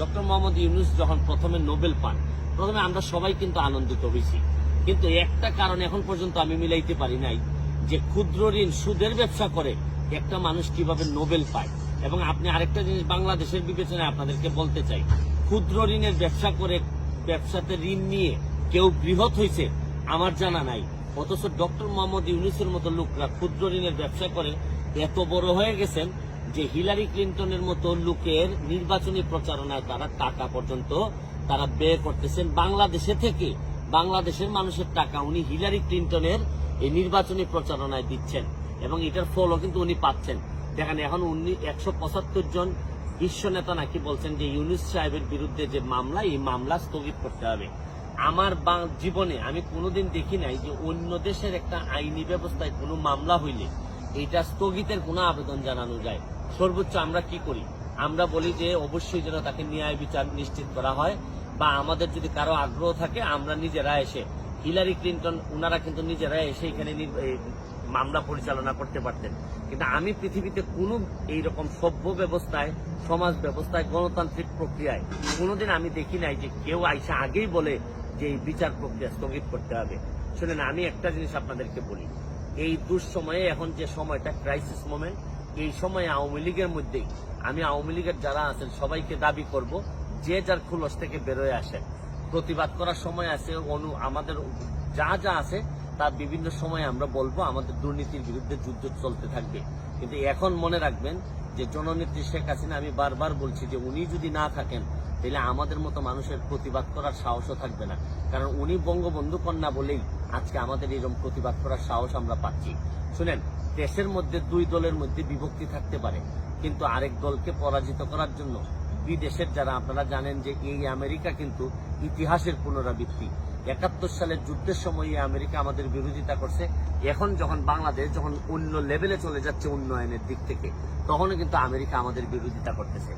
Doctor Mohammad Yunus যখন প্রথমে Nobel পান, প্রথমে আমরা সবাই কিন্তু আনন্দিত হয়েছি, কিন্তু একটা কারণ এখন পর্যন্ত আমি মিলাইতে পারি নাই যে ক্ষুদ্র ঋণ সুদের ব্যবসা করে একটা মানুষ কিভাবে নোবেল পায়। এবং আপনি আরেকটা জিনিস বাংলাদেশের বিবেচনায় আপনাদেরকে বলতে চাই, ক্ষুদ্র ঋণের ব্যবসা করে ব্যবসাতে ঋণ নিয়ে কেউ বৃহৎ হয়েছে আমার জানা নাই, অথচ ডক্টর মোহাম্মদ ইউনূসের মতো লোকরা ক্ষুদ্র ঋণের ব্যবসা করে এত বড় হয়ে গেছেন যে হিলারি ক্লিন্টনের মতো লোকের নির্বাচনী প্রচারণায় তারা টাকা পর্যন্ত তারা ব্যয় করতেছেন বাংলাদেশে থেকে। বাংলাদেশের মানুষের টাকা উনি হিলারি ক্লিন্টনের এই নির্বাচনী প্রচারণায় দিচ্ছেন এবং এটার ফলও কিন্তু উনি পাচ্ছেন। দেখেন এখন উনি 175 জন বিশ্ব নেতা নাকি বলছেন যে ইউনূস সাহেবের বিরুদ্ধে যে মামলা, এই মামলা স্থগিত করতে হবে। আমার জীবনে আমি কোনোদিন দেখি নাই যে অন্য দেশের একটা আইনি ব্যবস্থায় কোনো মামলা হইলে এটা স্থগিতের কোনো আবেদন জানানো যায়। সর্বোচ্চ আমরা কি করি, আমরা বলি যে অবশ্যই যেন তাকে ন্যায় বিচার নিশ্চিত করা হয়, বা আমাদের যদি কারো আগ্রহ থাকে আমরা নিজেরা এসে, হিলারি ক্লিন্টন ওনারা কিন্তু নিজেরা এসে এখানে মামলা পরিচালনা করতে পারতেন। কিন্তু আমি পৃথিবীতে কোনো এইরকম সভ্য ব্যবস্থায়, সমাজ ব্যবস্থায়, গণতান্ত্রিক প্রক্রিয়ায় কোনোদিন আমি দেখি নাই যে কেউ আইসা আগেই বলে যে এই বিচার প্রক্রিয়া স্থগিত করতে হবে। শুনেন, আমি একটা জিনিস আপনাদেরকে বলি, এই দুঃসময়ে এখন যে সময়টা ক্রাইসিস মোমেন্ট, এই সময়ে আওয়ামী লীগের মধ্যেই আমি আওয়ামী লীগের যারা আছেন সবাইকে দাবি করব যে যার খুলস থেকে বেরোয় আসেন। প্রতিবাদ করার সময় আছে, আমাদের যা যা আছে তার বিভিন্ন সময় আমরা বলবো, আমাদের দুর্নীতির বিরুদ্ধে যুদ্ধ চলতে থাকবে। কিন্তু এখন মনে রাখবেন যে জননেত্রী শেখ হাসিনা, আমি বারবার বলছি যে উনি যদি না থাকেন তাহলে আমাদের মতো মানুষের প্রতিবাদ করার সাহসও থাকবে না, কারণ উনি বঙ্গবন্ধু কন্যা বলেই আজকে আমাদের এরকম প্রতিবাদ করার সাহস আমরা পাচ্ছি। শুনেন, দেশের মধ্যে দুই দলের মধ্যে বিভক্তি থাকতে পারে, কিন্তু আরেক দলকে পরাজিত করার জন্য বিদেশের যারা, আপনারা জানেন যে এই আমেরিকা কিন্তু ইতিহাসের পুনরাবৃত্তি। 71 সালের যুদ্ধের সময় আমেরিকা আমাদের বিরোধিতা করছে, এখন যখন বাংলাদেশ যখন অন্য লেভেলে চলে যাচ্ছে উন্নয়নের দিক থেকে, তখনও কিন্তু আমেরিকা আমাদের বিরোধিতা করতেছে।